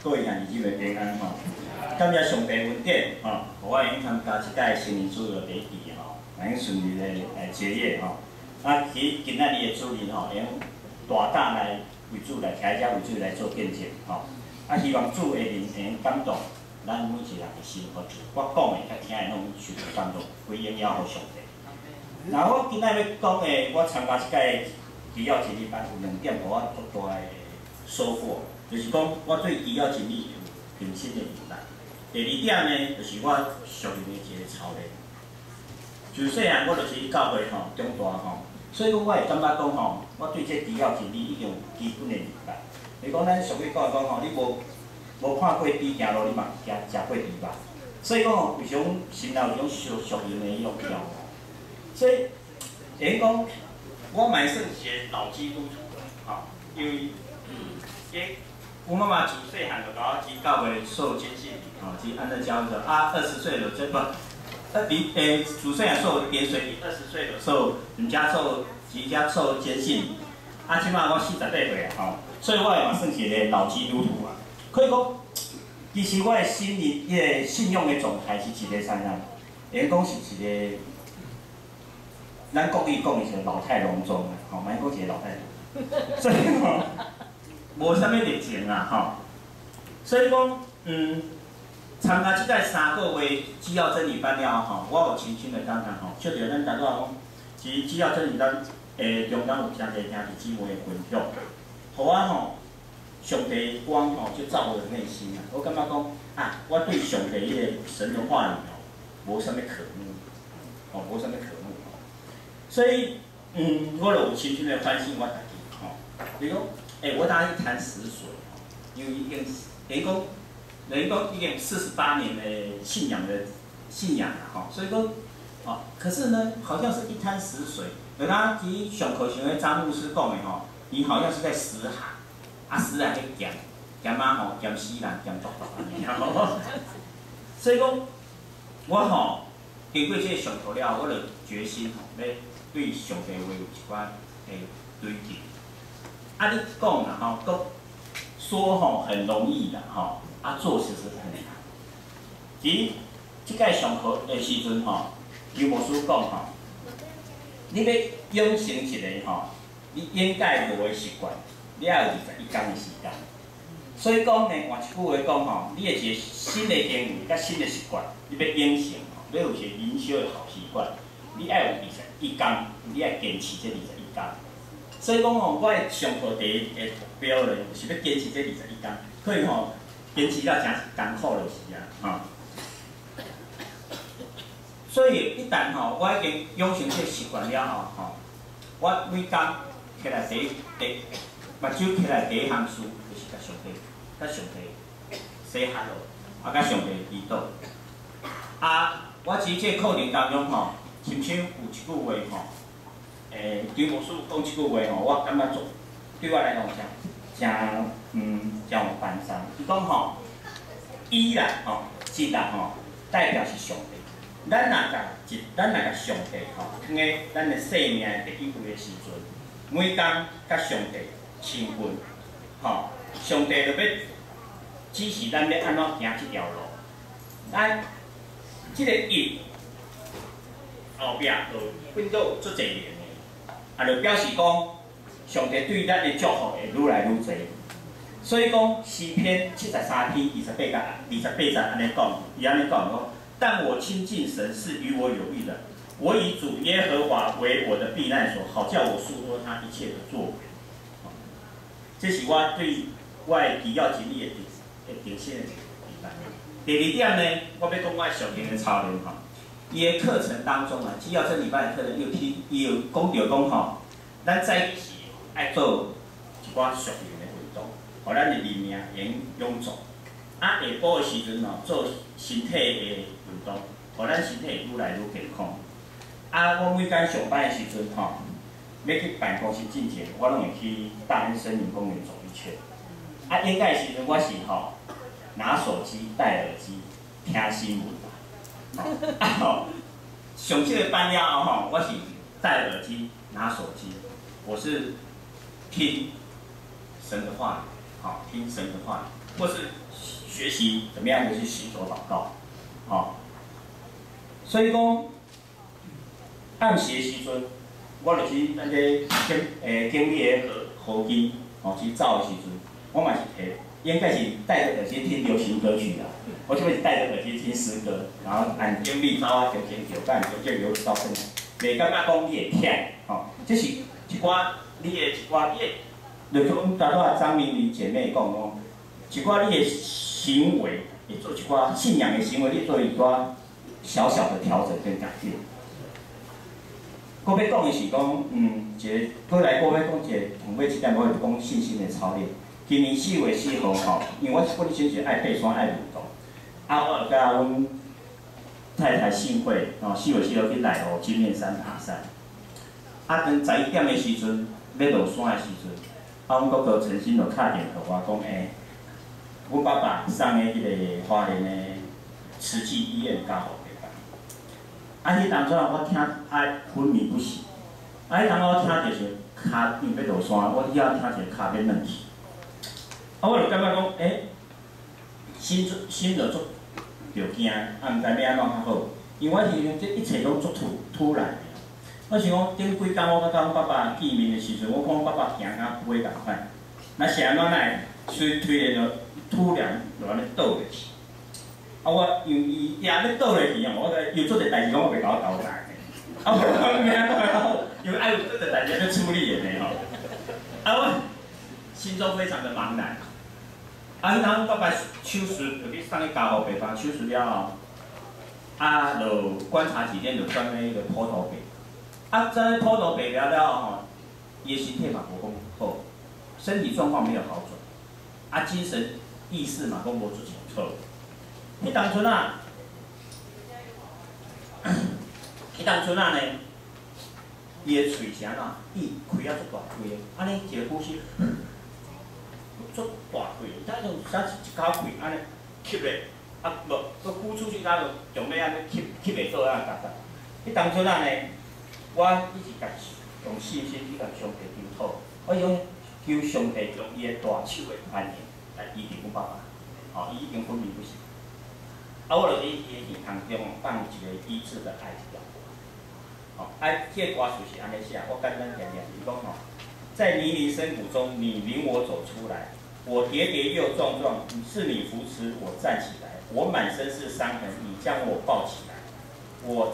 各位兄弟姊妹平安吼！感谢上帝恩典吼，互我用参加即届新年主日第一期吼，能顺利来结业吼。啊，今仔日的主日吼，用大胆来为主来开遮为主来做见证吼。啊，希望主会能感动咱每一个人的心和我讲的甲听的拢受到感动，归荣耀互上帝。那我今仔要讲的，我参加即届基要真理班有2点，互我足大的收获。就是讲，我对基要真理有更深的明白。第2点呢，就是我属灵的一个操练。自细汉我就是教会吼长大吼，所以讲我会感觉讲吼，我对这基要真理已经有基本的明白。你讲咱俗语讲吼，你无看过猪行路，你嘛食过猪肉。所以讲吼，有种心内有种属灵的迄种飘。所以，等于讲，我买算是一个老基督徒了，吼，因为我妈妈自细汉就甲我去教会受坚信，吼，去安尼教说啊，20岁了这不，自细汉受点水，20岁的时候，人家受坚信，啊，即马我48岁啊，吼，所以我也嘛算是一个老基督徒啊。可以讲，其实我的信仰的状态是一个啥样？会讲是一个，咱国语讲的是老态龙钟啊，吼，莫讲一个老态龙，所以吼。无啥物热情啊，吼，所以讲，参加即届3个月基要真理班了吼，我有深深的感叹吼，接着咱大家讲，其实基要真理班中间有真侪兄弟姊妹的分享，互我吼，上帝光吼就照我的内心啊，我感觉讲啊，我对上帝迄个神的话语吼，无啥物渴慕，吼，无啥物渴慕吼，所以我就有深深的反省我家己吼，比如讲。我当一潭死水哦，因为已经等于讲已经48年的信仰了吼，所以讲哦，可是呢，好像是一滩死水。有他其实上课时候张牧师讲的吼，你好像是在死海，啊死海去咸啊吼，咸死人，咸毒安尼吼。所以讲，我吼经过这个上课了，我就决心吼，要对上帝话有一寡追求。啊，你讲啦吼，讲说吼很容易啦吼，啊做其实很难。其实即届上课的时阵吼，刘牧师讲吼，你要养成一个吼，你掩盖无的习惯，你要有21天的时间。所以讲呢，换一句话讲吼，你的一个新的行为甲新的习惯，你要养成吼，要有一个营销的好习惯，你要有21天，你要坚持这21天。所以讲吼，我的上课第一个目标咧，是要坚持这21天。可以吼，坚持了真艰苦就是啊，吼。所以一旦吼，我已经养成这习惯了后，吼，我每天起来目睭起来第一项事就是甲上帝说哈喽，啊甲上帝祈祷。啊，我其实这课程当中吼，亲像有一句话吼。张牧师讲一句话吼，我感觉对我来讲真有办上。伊讲吼，伊啦吼，一啦吼，代表是上帝。咱若甲上帝吼，放在咱的生命第一位的时阵，每天甲上帝亲近，吼，上帝就要指示咱要安怎行这条路。咱这个一后壁就变做足侪年。啊，就表示讲，上帝对咱的祝福会愈来愈多。所以讲，诗篇73篇28节安尼讲，伊安尼讲讲，但我亲近神是与我有益的，我以主耶和华为我的避难所，好叫我诉说他一切的作为。这是我对我的基要真理的定性的明白。第2点呢，我要讲我的属灵的操练吼。伊个课程当中啊，基要真理班的课程伊有讲到讲吼，咱在一起爱做一寡属灵的运动，互咱的灵命勇壮。啊，下晡的时阵吼，做身体的运动，互咱身体愈来愈健康。啊，我每天上班的时阵吼，要去办公室进前，我拢会去大安森林公园走一圈。啊，应该时阵我是吼拿手机、戴耳机听新闻。啊吼，上这个班了后吼，我是戴耳机、拿手机，我是听神的话语，好听神的话语，或是习怎么样的去行走祷告，哦，所以讲暗时的时阵，我就是咱这经历的合金哦去走的时阵，我嘛是摕，应该是戴着耳机听流行歌曲啦。我这边是戴着耳机听诗歌，然后按经历走啊，调情调干，调这流到身，袂感觉讲你会忝，吼，这是一寡你的一寡你，就像大多张明玲姐妹讲哦，一寡你的行为，会做一寡信仰的行为，你做一寡小小的调整跟改变。我要讲的是讲，过来我要讲一个同尾一点，我是讲信心的操练。今年4月4号吼，因为我本身是爱爬山爱运动，我就甲阮太太信会4月4号去内湖金面山爬山。当11点的时阵，要落山的时阵，阮哥哥陈新就打电话我讲，阮爸爸送的迄个花莲的慈济医院加护病房。迄当初我听昏迷不醒，迄当我听就是骹因要落山，我以后听一个骹要软去。我就感觉讲，心就足着惊，毋知要安怎较好。因为我是这一切拢足突然的。我想讲，顶几工我甲阮爸爸见面的时阵，我讲爸爸行甲飞共款，那是安怎会推然就突然就安尼倒落去。我因伊也咧倒落去我有做者代志，我袂甲我交代。因为爱有做者代志要处理的呢我心中非常的茫然。当爸爸手术就去送去加护病房手术了后，就观察几天，就转去迄个普陀病。转去普陀病了伊的身体嘛无讲好，身体状况没有好转，精神意识嘛讲无做清楚。迄当阵呢，伊的喙声伊开足大开，安尼一个呼吸。足大开，咱就啥一口气安尼吸咧，无，佮呼出去，咱就从要安尼吸袂做安达。迄当阵呢，我一直甲用信心去甲上帝求祷，我用求上帝用伊的大手的反应来医治阮爸爸，伊已经昏迷不醒。我就伫伊的耳腔中放一个医治的爱这条歌，这个歌词是安尼写，我简单念念，伊讲在泥泞深谷中，你领我走出来。我跌跌又撞撞，是你扶持我站起来。我满身是伤痕，你将我抱起来。我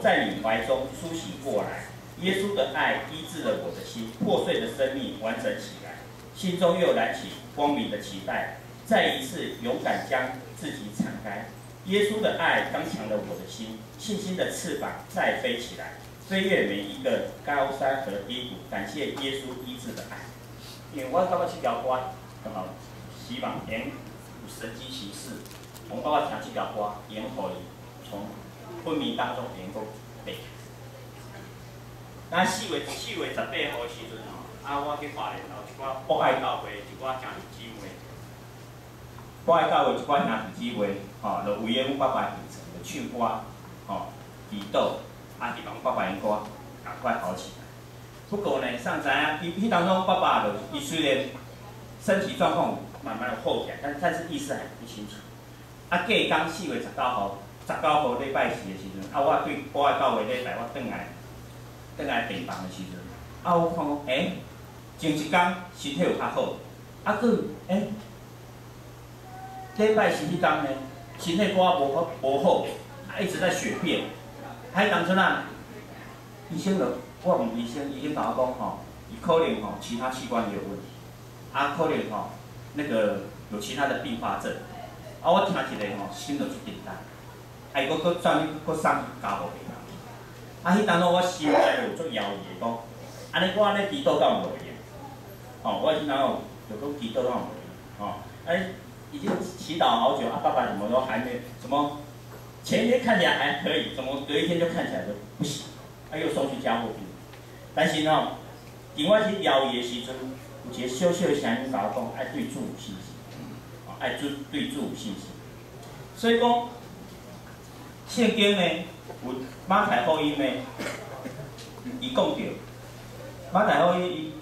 在你怀中苏醒过来。耶稣的爱医治了我的心，破碎的生命完整起来，心中又燃起光明的期待。再一次勇敢将自己敞开。耶稣的爱刚强了我的心，信心的翅膀再飞起来。飞越每一个高山和低谷，感谢耶稣医治的爱。因为我感觉这条歌，希望能有神迹奇事。我感觉听这条歌，能互伊从昏迷当中能够爬起。咱4月18号的时阵我去花莲有一寡博爱教会，一寡兄弟姊妹，博爱教会一寡兄弟姊妹，就为了阮爸爸形成，就唱歌，祈祷。希望爸爸应该赶快好起来。不过呢，上知影，迄当中爸爸伊虽然身体状况慢慢好起来，但是意识还不清楚。隔天4月19号礼拜4的时阵，我对博爱教会礼拜我转来病房的时阵，我看讲，前一天身体有较好，礼拜4迄天呢，身体无好，一直在血便。当初医生我问医生甲我讲伊可能其他器官也有问题，可能那个有其他的并发症。我听一个心就足紧张，伊佫转去佫送去加护病房。迄当初我心内有足犹豫的讲，安尼我安尼祈祷敢有无用？我心内就讲祈祷敢有无用？已经祈祷好久，爸爸怎么都还没什么。前一天看起来还可以，怎么隔一天就看起来就不行？又送去加护病。但是伫我去疗愈的时阵，有一个小小的声音甲我讲，爱对主有信心，爱对主有信心。所以讲，圣经呢，有马太福音呢，伊讲到马太福音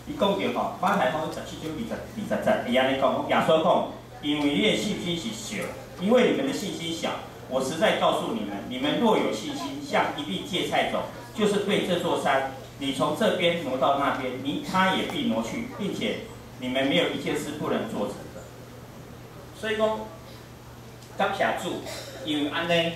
伊，伊讲着吼，马太福音17章20节，伊安尼讲，耶稣讲，因为你的信心是小，因为你们的信心小，我实在告诉你们，你们若有信心，像一粒芥菜种，就是对这座山，你从这边挪到那边，它也必挪去，并且你们没有一件事不能做成的。所以讲，感谢主，因为安尼，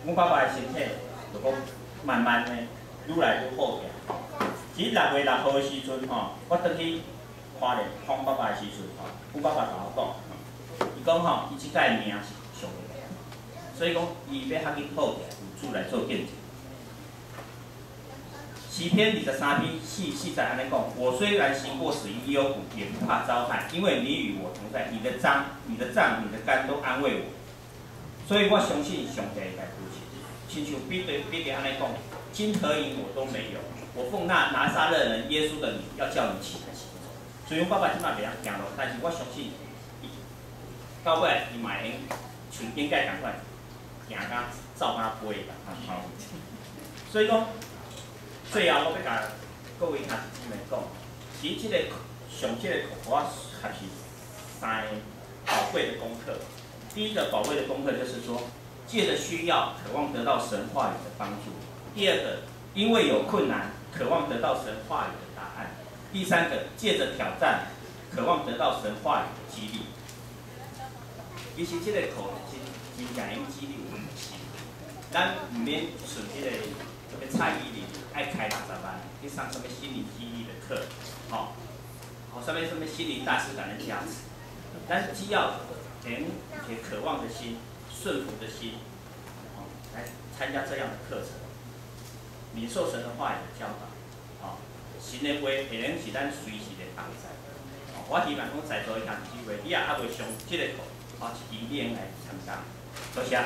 阮爸爸的身体就讲慢慢的愈来愈好起来。其实6月6号的时阵吼，我倒去花莲访爸爸的时阵吼，阮爸爸甲我讲，伊讲吼，伊即摆命是上个，所以讲伊要较紧好起来，有主来做见证。诗篇23篇4节安尼讲：我虽然行过死荫幽谷，也不怕遭害，因为你与我同在，你的杖、你的竿都安慰我。所以我相信上帝会扶持。亲像彼得安尼讲：金和银我都没有，我奉那拿撒勒人耶稣的名，要叫你起来行走。所以阮爸爸即摆袂晓行路，但是我相信，到尾伊嘛会像应该共款，行甲走甲飞甲，所以讲。最后，我要甲各位兄弟姊妹讲，其实上这个课，我学习3个宝贵的功课。第一个宝贵的功课就是说，借着需要，渴望得到神话语的帮助；第二个，因为有困难，渴望得到神话语的答案；第三个，借着挑战，渴望得到神话语的激励。其实这个课真正用激励我们的心，咱唔免像这个特别蔡依林。爱开60万，去上什么心理激励的课，什么心理大师感恩加持，但是只要渴望的心、顺服的心，来参加这样的课程，领受神的话语的教导，神的话会能是咱随时的帮助。我希望讲在座的兄弟姊妹，你也还未上这个课，一期你能来参加，多谢。